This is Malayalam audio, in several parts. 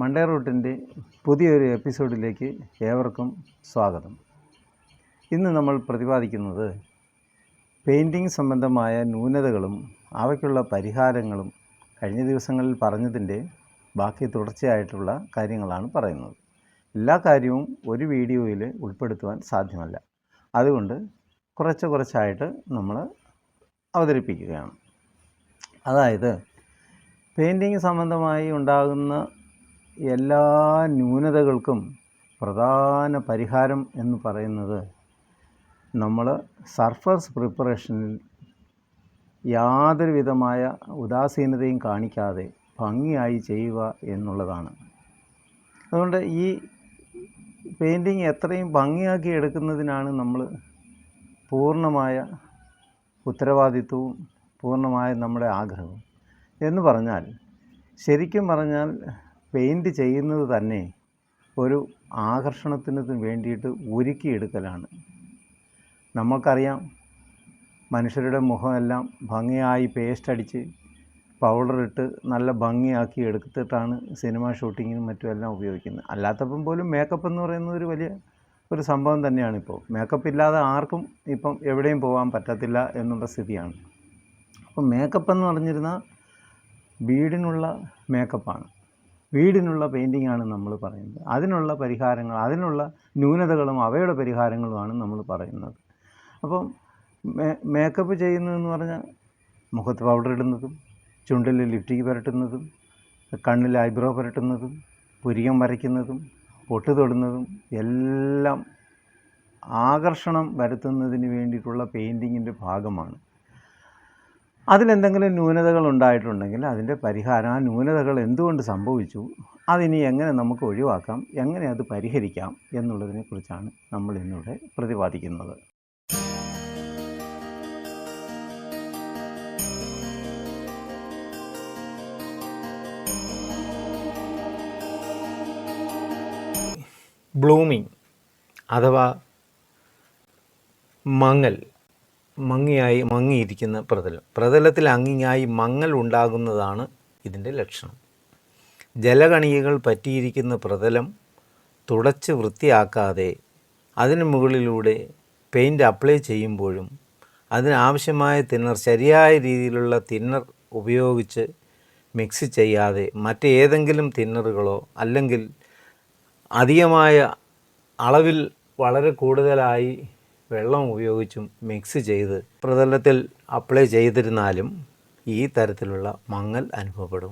മൺഡേ റൂട്ടിൻ്റെ പുതിയൊരു എപ്പിസോഡിലേക്ക് ഏവർക്കും സ്വാഗതം. ഇന്ന് നമ്മൾ പ്രതിപാദിക്കുന്നത് പെയിൻറ്റിങ് സംബന്ധമായ ന്യൂനതകളും അവയ്ക്കുള്ള പരിഹാരങ്ങളും കഴിഞ്ഞ ദിവസങ്ങളിൽ പറഞ്ഞതിൻ്റെ ബാക്കി തുടർച്ചയായിട്ടുള്ള കാര്യങ്ങളാണ് പറയുന്നത്. എല്ലാ കാര്യവും ഒരു വീഡിയോയിൽ ഉൾപ്പെടുത്തുവാൻ സാധ്യമല്ല. അതുകൊണ്ട് കുറച്ചായിട്ട് നമ്മൾ അവതരിപ്പിക്കുകയാണ്. അതായത് പെയിൻറ്റിങ് സംബന്ധമായി ഉണ്ടാകുന്ന എല്ലാ ന്യൂനതകൾക്കും പ്രധാന പരിഹാരം എന്ന് പറയുന്നത് നമ്മൾ സർഫസ് പ്രിപ്പറേഷനിൽ യാതൊരു വിധമായ ഉദാസീനതയും കാണിക്കാതെ ഭംഗിയായി ചെയ്യുക എന്നുള്ളതാണ്. അതുകൊണ്ട് ഈ പെയിൻറ്റിങ് എത്രയും ഭംഗിയാക്കി എടുക്കുന്നതിനാണ് നമ്മൾ പൂർണ്ണമായ ഉത്തരവാദിത്വവും പൂർണ്ണമായ നമ്മുടെ ആഗ്രഹവും. എന്ന് പറഞ്ഞാൽ ശരിക്കും പറഞ്ഞാൽ പെയിൻറ്റ് ചെയ്യുന്നത് തന്നെ ഒരു ആകർഷണത്തിന് വേണ്ടിയിട്ട് ഒരുക്കിയെടുക്കലാണ്. നമ്മൾക്കറിയാം, മനുഷ്യരുടെ മുഖമെല്ലാം ഭംഗിയായി പേസ്റ്റ് അടിച്ച് പൗഡറിട്ട് നല്ല ഭംഗിയാക്കി എടുത്തിട്ടാണ് സിനിമ ഷൂട്ടിങ്ങിനും മറ്റുമെല്ലാം ഉപയോഗിക്കുന്നത്. അല്ലാത്തപ്പം പോലും മേക്കപ്പ് എന്ന് പറയുന്നത് ഒരു സംഭവം തന്നെയാണ്. ഇപ്പോൾ മേക്കപ്പ് ഇല്ലാതെ ആർക്കും ഇപ്പം എവിടെയും പോകാൻ പറ്റത്തില്ല എന്നുള്ള സ്ഥിതിയാണ്. അപ്പം മേക്കപ്പ് എന്ന് പറഞ്ഞിരുന്നാൽ വീടിനുള്ള മേക്കപ്പാണ്, വീടിനുള്ള പെയിൻറ്റിങ്ങാണ് നമ്മൾ പറയുന്നത്. അതിനുള്ള പരിഹാരങ്ങൾ, അതിനുള്ള ന്യൂനതകളും അവയുടെ പരിഹാരങ്ങളുമാണ് നമ്മൾ പറയുന്നത്. അപ്പം മേക്കപ്പ് ചെയ്യുന്നതെന്ന് പറഞ്ഞാൽ മുഖത്ത് പൗഡർ ഇടുന്നതും, ചുണ്ടിൽ ലിപ്സ്റ്റിക് പുരട്ടുന്നതും, കണ്ണിൽ ഐബ്രോ പുരട്ടുന്നതും, പുരികം വരയ്ക്കുന്നതും, പൊട്ട് തൊടുന്നതും എല്ലാം ആകർഷണം വരുത്തുന്നതിന് വേണ്ടിയിട്ടുള്ള പെയിൻറ്റിങ്ങിൻ്റെ ഭാഗമാണ്. അതിലെന്തെങ്കിലും ന്യൂനതകൾ ഉണ്ടായിട്ടുണ്ടെങ്കിൽ അതിൻ്റെ പരിഹാരം, ആ ന്യൂനതകൾ എന്തുകൊണ്ട് സംഭവിച്ചു, അതിനി എങ്ങനെ നമുക്ക് ഒഴിവാക്കാം, എങ്ങനെ അത് പരിഹരിക്കാം എന്നുള്ളതിനെക്കുറിച്ചാണ് നമ്മൾ ഇന്നിവിടെ പ്രതിപാദിക്കുന്നത്. ബ്ലൂമിങ് അഥവാ മങ്ങിയിരിക്കുന്ന പ്രതലത്തിൽ അങ്ങിങ്ങായി മങ്ങൽ ഉണ്ടാകുന്നതാണ് ഇതിൻ്റെ ലക്ഷണം. ജലകണികകൾ പറ്റിയിരിക്കുന്ന പ്രതലം തുടച്ച് വൃത്തിയാക്കാതെ അതിന് മുകളിലൂടെ പെയിൻറ്റ് അപ്ലൈ ചെയ്യുമ്പോഴും അതിനാവശ്യമായ തിന്നർ, ശരിയായ രീതിയിലുള്ള തിന്നർ ഉപയോഗിച്ച് മിക്സ് ചെയ്യാതെ മറ്റേതെങ്കിലും തിന്നറുകളോ അല്ലെങ്കിൽ അധികമായ അളവിൽ വളരെ കൂടുതലായി വെള്ളം ഉപയോഗിച്ചും മിക്സ് ചെയ്ത് പ്രതലത്തിൽ അപ്ലൈ ചെയ്തിരുന്നാലും ഈ തരത്തിലുള്ള മങ്ങൽ അനുഭവപ്പെടും.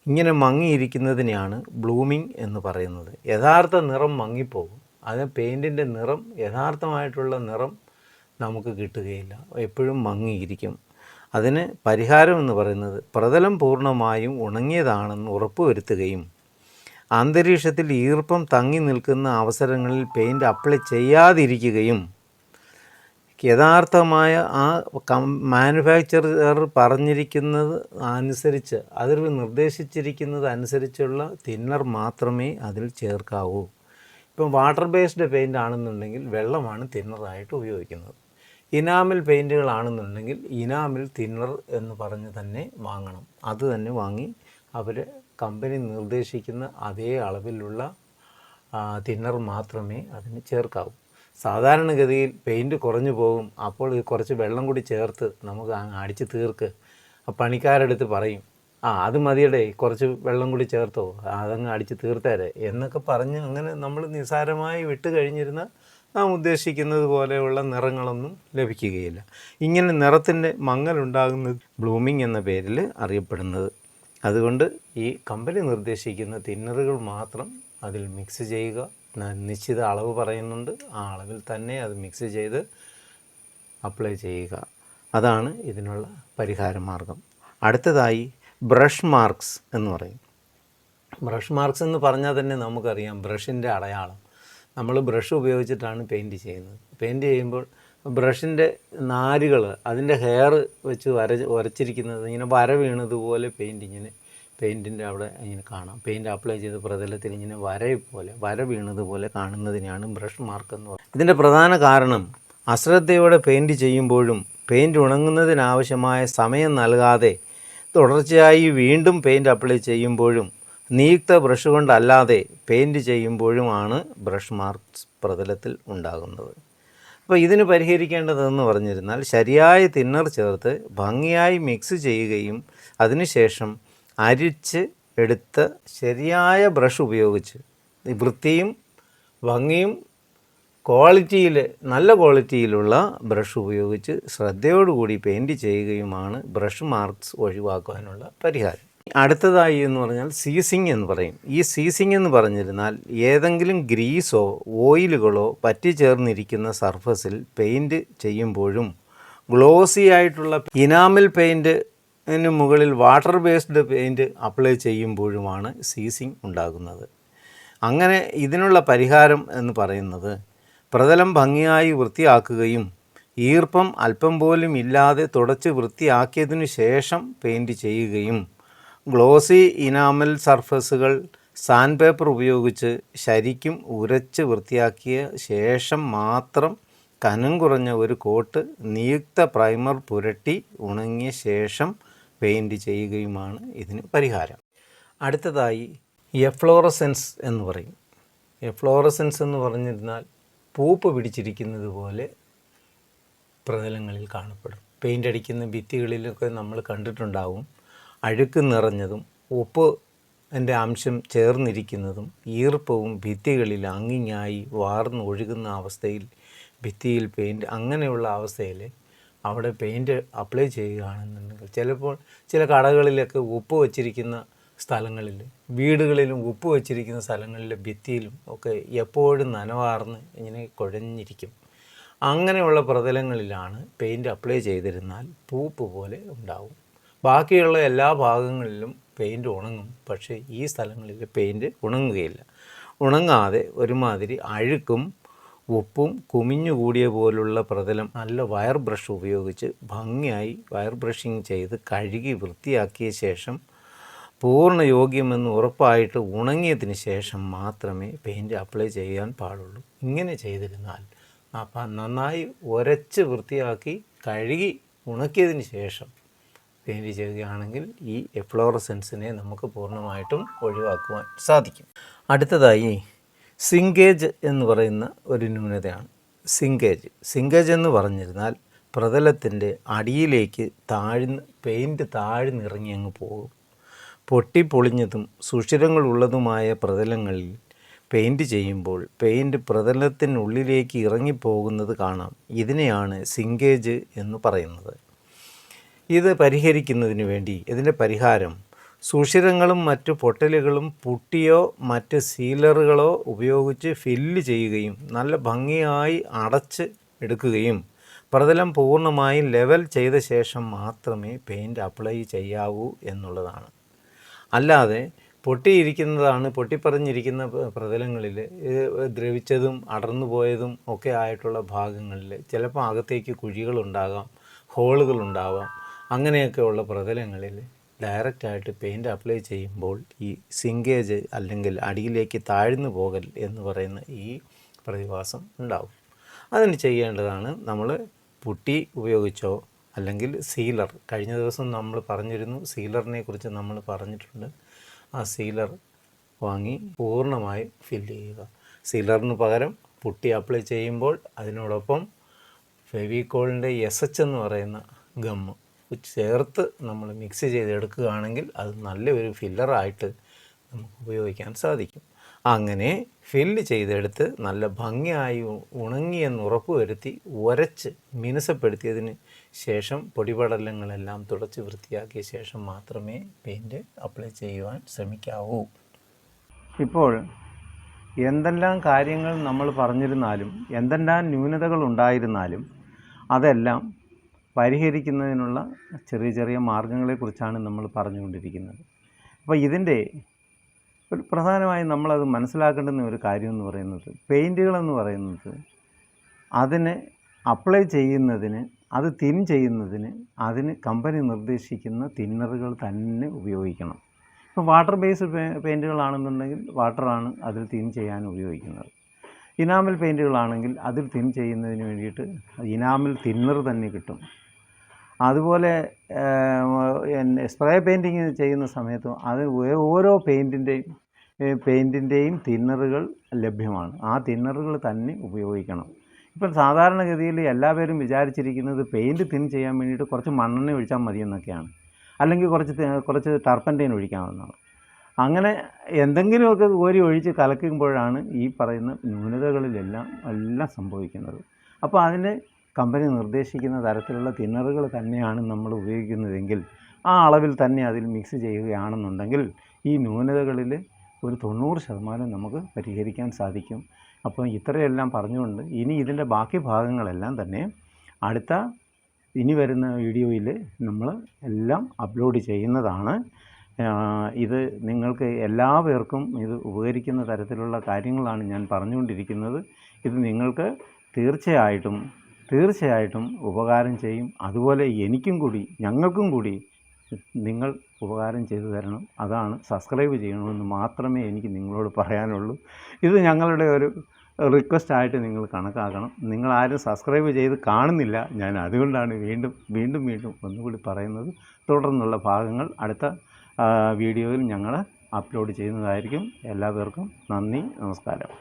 ഇങ്ങനെ മങ്ങിയിരിക്കുന്നതിനെയാണ് ബ്ലൂമിങ് എന്ന് പറയുന്നത്. യഥാർത്ഥ നിറം മങ്ങിപ്പോകും. അത് പെയിൻറ്റിൻ്റെ നിറം, യഥാർത്ഥമായിട്ടുള്ള നിറം നമുക്ക് കിട്ടുകയില്ല, എപ്പോഴും മങ്ങിയിരിക്കും. അതിന് പരിഹാരം എന്ന് പറയുന്നത് പ്രതലം പൂർണ്ണമായും ഉണങ്ങിയതാണെന്ന് ഉറപ്പുവരുത്തുകയും അന്തരീക്ഷത്തിൽ ഈർപ്പം തങ്ങി നിൽക്കുന്ന അവസരങ്ങളിൽ പെയിൻറ്റ് അപ്ലൈ ചെയ്യാതിരിക്കുകയും യഥാർത്ഥമായ ആ മാനുഫാക്ചറർ പറഞ്ഞിരിക്കുന്നത് അനുസരിച്ച്, അതിൽ നിർദ്ദേശിച്ചിരിക്കുന്നത് അനുസരിച്ചുള്ള തിന്നർ മാത്രമേ അതിൽ ചേർക്കാവൂ. ഇപ്പം വാട്ടർ ബേസ്ഡ് പെയിൻ്റ് ആണെന്നുണ്ടെങ്കിൽ വെള്ളമാണ് തിന്നറായിട്ട് ഉപയോഗിക്കുന്നത്. ഇനാമിൽ പെയിൻറ്റുകളാണെന്നുണ്ടെങ്കിൽ ഇനാമിൽ തിന്നർ എന്ന് പറഞ്ഞ് തന്നെ വാങ്ങണം. അത് തന്നെ വാങ്ങി അവർ കമ്പനി നിർദ്ദേശിക്കുന്ന അതേ അളവിലുള്ള തിന്നർ മാത്രമേ അതിന് ചേർക്കാവൂ. സാധാരണഗതിയിൽ പെയിൻറ്റ് കുറഞ്ഞു പോകും, അപ്പോൾ കുറച്ച് വെള്ളം കൂടി ചേർത്ത് നമുക്ക് അടിച്ച് തീർക്ക്. പണിക്കാരെടുത്ത് പറയും, അത് മതിയടേ, കുറച്ച് വെള്ളം കൂടി ചേർത്തോ, അതങ്ങ് അടിച്ച് തീർത്തേരെ എന്നൊക്കെ പറഞ്ഞ് അങ്ങനെ നമ്മൾ നിസ്സാരമായി വിട്ട് കഴിഞ്ഞിരുന്ന നാം ഉദ്ദേശിക്കുന്നത് പോലെയുള്ള നിറങ്ങളൊന്നും ലഭിക്കുകയില്ല. ഇങ്ങനെ നിറത്തിൻ്റെ മങ്ങലുണ്ടാകുന്നത് ബ്ലൂമിങ് എന്ന പേരിൽ അറിയപ്പെടുന്നത്. അതുകൊണ്ട് ഈ കമ്പനി നിർദ്ദേശിക്കുന്ന തിന്നറുകൾ മാത്രം അതിൽ മിക്സ് ചെയ്യുക. നിശ്ചിത അളവ് പറയുന്നുണ്ട്, ആ അളവിൽ തന്നെ അത് മിക്സ് ചെയ്ത് അപ്ലൈ ചെയ്യുക. അതാണ് ഇതിനുള്ള പരിഹാര മാർഗം. അടുത്തതായി ബ്രഷ് മാർക്സ് എന്ന് പറയും. ബ്രഷ് മാർക്സ് എന്ന് പറഞ്ഞാൽ തന്നെ നമുക്കറിയാം ബ്രഷിൻ്റെ അടയാളം. നമ്മൾ ബ്രഷ് ഉപയോഗിച്ചിട്ടാണ് പെയിൻറ്റ് ചെയ്യുന്നത്. പെയിൻറ്റ് ചെയ്യുമ്പോൾ ബ്രഷിൻ്റെ നാരുകൾ, അതിൻ്റെ ഹെയർ വെച്ച് ഉരച്ചിരിക്കുന്നത്, ഇങ്ങനെ വര വീണതുപോലെ പെയിൻറ്റിൻ്റെ അവിടെ ഇങ്ങനെ കാണാം. പെയിൻറ്റ് അപ്ലൈ ചെയ്ത പ്രതലത്തിൽ ഇങ്ങനെ വര വീണതുപോലെ കാണുന്നതിനെയാണ് ബ്രഷ് മാർക്ക് എന്ന് പറയുന്നത്. ഇതിൻ്റെ പ്രധാന കാരണം അശ്രദ്ധയോടെ പെയിൻറ്റ് ചെയ്യുമ്പോഴും പെയിൻറ്റ് ഉണങ്ങുന്നതിനാവശ്യമായ സമയം നൽകാതെ തുടർച്ചയായി വീണ്ടും പെയിൻറ്റ് അപ്ലൈ ചെയ്യുമ്പോഴും നിയുക്ത ബ്രഷ് കൊണ്ടല്ലാതെ പെയിൻറ്റ് ചെയ്യുമ്പോഴുമാണ് ബ്രഷ് മാർക്സ് പ്രതലത്തിൽ ഉണ്ടാകുന്നത്. അപ്പോൾ ഇതിന് പരിഹരിക്കേണ്ടതെന്ന് പറഞ്ഞിരുന്നാൽ ശരിയായ തിന്നർ ചേർത്ത് ഭംഗിയായി മിക്സ് ചെയ്യുകയും അതിനുശേഷം അരിച്ച് എടുത്ത ശരിയായ ബ്രഷ് ഉപയോഗിച്ച് വൃത്തിയും ഭംഗിയും നല്ല ക്വാളിറ്റിയിലുള്ള ബ്രഷ് ഉപയോഗിച്ച് ശ്രദ്ധയോടുകൂടി പെയിൻറ്റ് ചെയ്യുകയുമാണ് ബ്രഷ് മാർക്സ് ഒഴിവാക്കാനുള്ള പരിഹാരം. അടുത്തതായി എന്ന് പറഞ്ഞാൽ സീസിങ് എന്ന് പറയും. ഈ സീസിങ് എന്ന് പറഞ്ഞിരുന്നാൽ ഏതെങ്കിലും ഗ്രീസോ ഓയിലുകളോ പറ്റിച്ചേർന്നിരിക്കുന്ന സർഫസിൽ പെയിൻറ്റ് ചെയ്യുമ്പോഴും ഗ്ലോസി ആയിട്ടുള്ള ഇനാമൽ പെയിൻറ്റിന് മുകളിൽ വാട്ടർ ബേസ്ഡ് പെയിൻറ്റ് അപ്ലൈ ചെയ്യുമ്പോഴുമാണ് സീസിങ് ഉണ്ടാകുന്നത്. അങ്ങനെ ഇതിനുള്ള പരിഹാരം എന്ന് പറയുന്നത് പ്രതലം ഭംഗിയായി വൃത്തിയാക്കുകയും ഈർപ്പം അല്പം പോലും ഇല്ലാതെ തുടച്ച് വൃത്തിയാക്കിയതിനു ശേഷം പെയിൻറ്റ് ചെയ്യുകയും ഗ്ലോസി ഇനാമൽ സർഫസുകൾ സാൻഡ് പേപ്പർ ഉപയോഗിച്ച് ശരിക്കും ഉരച്ച് വൃത്തിയാക്കിയ ശേഷം മാത്രം കനം കുറഞ്ഞ ഒരു കോട്ട് നിയുക്ത പ്രൈമർ പുരട്ടി ഉണങ്ങിയ ശേഷം പെയിൻറ്റ് ചെയ്യുകയുമാണ് ഇതിന് പരിഹാരം. അടുത്തതായി എഫ്ലോറസെൻസ് എന്ന് പറയും. എഫ്ലോറസെൻസ് എന്ന് പറഞ്ഞിരുന്നാൽ പൂപ്പ് പിടിച്ചിരിക്കുന്നത് പോലെ പ്രതലങ്ങളിൽ കാണപ്പെടും. പെയിൻ്റ് അടിക്കുന്ന ഭിത്തികളിലൊക്കെ നമ്മൾ കണ്ടിട്ടുണ്ടാവും. അഴുക്ക് നിറഞ്ഞതും ഉപ്പിൻ്റെ അംശം ചേർന്നിരിക്കുന്നതും ഈർപ്പവും ഭിത്തികളിൽ അങ്ങിങ്ങായി വാർന്ന് ഒഴുകുന്ന അവസ്ഥയിൽ ഭിത്തിയിൽ പെയിൻറ്റ് അങ്ങനെയുള്ള അവസ്ഥയിൽ അവിടെ പെയിൻറ്റ് അപ്ലൈ ചെയ്യുകയാണെന്നുണ്ടെങ്കിൽ ചിലപ്പോൾ ചില കടകളിലൊക്കെ ഉപ്പ് വച്ചിരിക്കുന്ന സ്ഥലങ്ങളിൽ വീടുകളിലും ഉപ്പ് വച്ചിരിക്കുന്ന സ്ഥലങ്ങളിലെ ഭിത്തിയിലും ഒക്കെ എപ്പോഴും നനവാർന്ന് ഇങ്ങനെ കുഴഞ്ഞിരിക്കും. അങ്ങനെയുള്ള പ്രതലങ്ങളിലാണ് പെയിൻറ്റ് അപ്ലൈ ചെയ്തിരുന്നാൽ പൂപ്പ് പോലെ ഉണ്ടാവും. ബാക്കിയുള്ള എല്ലാ ഭാഗങ്ങളിലും പെയിൻറ്റ് ഉണങ്ങും, പക്ഷേ ഈ സ്ഥലങ്ങളിൽ പെയിൻറ്റ് ഉണങ്ങുകയില്ല. ഉണങ്ങാതെ ഒരുമാതിരി അഴുക്കും ഉപ്പും കുമിഞ്ഞുകൂടിയ പോലുള്ള പ്രതലം നല്ല വയർ ബ്രഷ് ഉപയോഗിച്ച് ഭംഗിയായി വയർ ബ്രഷിങ് ചെയ്ത് കഴുകി വൃത്തിയാക്കിയ ശേഷം പൂർണ്ണ യോഗ്യമെന്ന് ഉറപ്പായിട്ട് ഉണങ്ങിയതിന് ശേഷം മാത്രമേ പെയിൻറ്റ് അപ്ലൈ ചെയ്യാൻ പാടുള്ളൂ. ഇങ്ങനെ ചെയ്തിരുന്നാൽ അപ്പം നന്നായി ഉരച്ച് വൃത്തിയാക്കി കഴുകി ഉണക്കിയതിന് ശേഷം പെയിൻറ്റ് ചെയ്യുകയാണെങ്കിൽ ഈ എഫ്ലോറസെൻസിനെ നമുക്ക് പൂർണ്ണമായിട്ടും ഒഴിവാക്കുവാൻ സാധിക്കും. അടുത്തതായി സിങ്കേജ് എന്ന് പറയുന്ന ഒരു ന്യൂനതയാണ്. സിങ്കേജ് എന്ന് പറഞ്ഞിരുന്നാൽ പ്രതലത്തിൻ്റെ അടിയിലേക്ക് പെയിൻറ്റ് താഴ്ന്നിറങ്ങി അങ്ങ് പോകും. പൊട്ടിപ്പൊളിഞ്ഞതും സുഷിരങ്ങളുള്ളതുമായ പ്രതലങ്ങളിൽ പെയിൻറ്റ് ചെയ്യുമ്പോൾ പെയിൻറ്റ് പ്രതലത്തിനുള്ളിലേക്ക് ഇറങ്ങിപ്പോകുന്നത് കാണാം. ഇതിനെയാണ് സിങ്കേജ് എന്ന് പറയുന്നത്. ഇത് പരിഹരിക്കുന്നതിന് വേണ്ടി ഇതിൻ്റെ പരിഹാരം സുഷിരങ്ങളും മറ്റു പൊട്ടലുകളും പുട്ടിയോ മറ്റ് സീലറുകളോ ഉപയോഗിച്ച് ഫില്ല് ചെയ്യുകയും നല്ല ഭംഗിയായി അടച്ച് എടുക്കുകയും പ്രതലം പൂർണ്ണമായും ലെവൽ ചെയ്ത ശേഷം മാത്രമേ പെയിൻറ്റ് അപ്ലൈ ചെയ്യാവൂ എന്നുള്ളതാണ്. അല്ലാതെ പൊട്ടിപ്പറഞ്ഞിരിക്കുന്ന പ്രതലങ്ങളിൽ ദ്രവിച്ചതും അടർന്നു പോയതും ഒക്കെ ആയിട്ടുള്ള ഭാഗങ്ങളിൽ ചിലപ്പോൾ അകത്തേക്ക് കുഴികളുണ്ടാകാം, ഹോളുകളുണ്ടാവാം. അങ്ങനെയൊക്കെയുള്ള പ്രതലങ്ങളിൽ ഡയറക്റ്റായിട്ട് പെയിൻറ്റ് അപ്ലൈ ചെയ്യുമ്പോൾ ഈ സിങ്കേജ് അല്ലെങ്കിൽ അടിയിലേക്ക് താഴ്ന്നു പോകൽ എന്ന് പറയുന്ന ഈ പ്രതിഭാസം ഉണ്ടാവും. അതിന് ചെയ്യേണ്ടതാണ് നമ്മൾ പുട്ടി ഉപയോഗിച്ചോ അല്ലെങ്കിൽ സീലർ. കഴിഞ്ഞ ദിവസം നമ്മൾ പറഞ്ഞിരുന്നു, സീലറിനെ കുറിച്ച് നമ്മൾ പറഞ്ഞിട്ടുണ്ട്. ആ സീലർ വാങ്ങി പൂർണ്ണമായി ഫില്ല് ചെയ്യുക. സീലറിന് പകരം പുട്ടി അപ്ലൈ ചെയ്യുമ്പോൾ അതിനോടൊപ്പം ഫെവിക്കോളിൻ്റെ SH എന്ന് പറയുന്ന ഗമ്മ് ചേർത്ത് നമ്മൾ മിക്സ് ചെയ്തെടുക്കുകയാണെങ്കിൽ അത് നല്ലൊരു ഫില്ലറായിട്ട് നമുക്ക് ഉപയോഗിക്കാൻ സാധിക്കും. അങ്ങനെ ഫില്ല് ചെയ്തെടുത്ത് നല്ല ഭംഗിയായി ഉണങ്ങിയെന്ന് ഉറപ്പ് വരുത്തി ഉരച്ച് മിനുസപ്പെടുത്തിയതിന് ശേഷം പൊടിപടലങ്ങളെല്ലാം തുടച്ച് വൃത്തിയാക്കിയ ശേഷം മാത്രമേ പെയിൻറ്റ് അപ്ലൈ ചെയ്യുവാൻ ശ്രമിക്കാവൂ. ഇപ്പോൾ എന്തെല്ലാം കാര്യങ്ങൾ നമ്മൾ പറഞ്ഞിരുന്നാലും എന്തെല്ലാം ന്യൂനതകൾ ഉണ്ടായിരുന്നാലും അതെല്ലാം പരിഹരിക്കുന്നതിനുള്ള ചെറിയ ചെറിയ മാർഗങ്ങളെക്കുറിച്ചാണ് നമ്മൾ പറഞ്ഞുകൊണ്ടിരിക്കുന്നത്. അപ്പോൾ ഇതിൻ്റെ ഒരു പ്രധാനമായും നമ്മളത് മനസ്സിലാക്കേണ്ടുന്ന ഒരു കാര്യം എന്ന് പറയുന്നത് പെയിൻറ്റുകളെന്ന് പറയുന്നത് അതിന് അപ്ലൈ ചെയ്യുന്നതിന് അത് തിൻ ചെയ്യുന്നതിന് അതിന് കമ്പനി നിർദ്ദേശിക്കുന്ന തിന്നറുകൾ തന്നെ ഉപയോഗിക്കണം. ഇപ്പോൾ വാട്ടർ ബേസ്ഡ് പെയിൻറ്റുകളാണെന്നുണ്ടെങ്കിൽ വാട്ടറാണ് അതിൽ തിൻ ചെയ്യാൻ ഉപയോഗിക്കുന്നത്. ഇനാമൽ പെയിൻറ്റുകളാണെങ്കിൽ അതിൽ തിൻ ചെയ്യുന്നതിന് വേണ്ടിയിട്ട് ഇനാമൽ തിന്നർ തന്നെ കിട്ടും. അതുപോലെ സ്പ്രേ പെയിൻറ്റിങ് ചെയ്യുന്ന സമയത്തും അത് ഓരോ പെയിൻറ്റിൻ്റെയും തിന്നറുകൾ ലഭ്യമാണ്. ആ തിന്നറുകൾ തന്നെ ഉപയോഗിക്കണം. ഇപ്പം സാധാരണഗതിയിൽ എല്ലാവരും വിചാരിച്ചിരിക്കുന്നത് പെയിൻറ്റ് തിൻ ചെയ്യാൻ വേണ്ടിയിട്ട് കുറച്ച് മണ്ണെണ്ണ ഒഴിച്ചാൽ മതിയെന്നൊക്കെയാണ്, അല്ലെങ്കിൽ കുറച്ച് ടർപ്പൻറ്റൈൻ ഒഴിക്കാമെന്നാണ്. അങ്ങനെ എന്തെങ്കിലുമൊക്കെ കോരി ഒഴിച്ച് കലക്കുമ്പോഴാണ് ഈ പറയുന്ന ന്യൂനതകളിലെല്ലാം സംഭവിക്കുന്നത്. അപ്പോൾ അതിന് കമ്പനി നിർദ്ദേശിക്കുന്ന തരത്തിലുള്ള തിന്നറുകൾ തന്നെയാണ് നമ്മൾ ഉപയോഗിക്കുന്നതെങ്കിൽ, ആ അളവിൽ തന്നെ അതിൽ മിക്സ് ചെയ്യുകയാണെന്നുണ്ടെങ്കിൽ ഈ ന്യൂനതകളിൽ ഒരു 90% നമുക്ക് പരിഹരിക്കാൻ സാധിക്കും. അപ്പോൾ ഇത്രയെല്ലാം പറഞ്ഞുകൊണ്ട് ഇനി ഇതിൻ്റെ ബാക്കി ഭാഗങ്ങളെല്ലാം തന്നെ ഇനി വരുന്ന വീഡിയോയിൽ നമ്മൾ എല്ലാം അപ്ലോഡ് ചെയ്യുന്നതാണ്. ഇത് നിങ്ങൾക്ക് എല്ലാവർക്കും ഇത് ഉപകരിക്കുന്ന തരത്തിലുള്ള കാര്യങ്ങളാണ് ഞാൻ പറഞ്ഞുകൊണ്ടിരിക്കുന്നത്. ഇത് നിങ്ങൾക്ക് തീർച്ചയായിട്ടും ഉപകാരം ചെയ്യും. അതുപോലെ ഞങ്ങൾക്കും കൂടി നിങ്ങൾ ഉപകാരം ചെയ്തു തരണം. അതാണ് സബ്സ്ക്രൈബ് ചെയ്യണമെന്ന് മാത്രമേ എനിക്ക് നിങ്ങളോട് പറയാനുള്ളൂ. ഇത് ഞങ്ങളുടെ ഒരു റിക്വസ്റ്റായിട്ട് നിങ്ങൾ കണക്കാക്കണം. നിങ്ങളാരും സബ്സ്ക്രൈബ് ചെയ്ത് കാണുന്നില്ല. ഞാൻ അതുകൊണ്ടാണ് വീണ്ടും ഒന്നുകൂടി പറയുന്നത്. തുടർന്നുള്ള ഭാഗങ്ങൾ അടുത്ത വീഡിയോയിൽ ഞങ്ങൾ അപ്ലോഡ് ചെയ്യുന്നതായിരിക്കും. എല്ലാവർക്കും നന്ദി, നമസ്കാരം.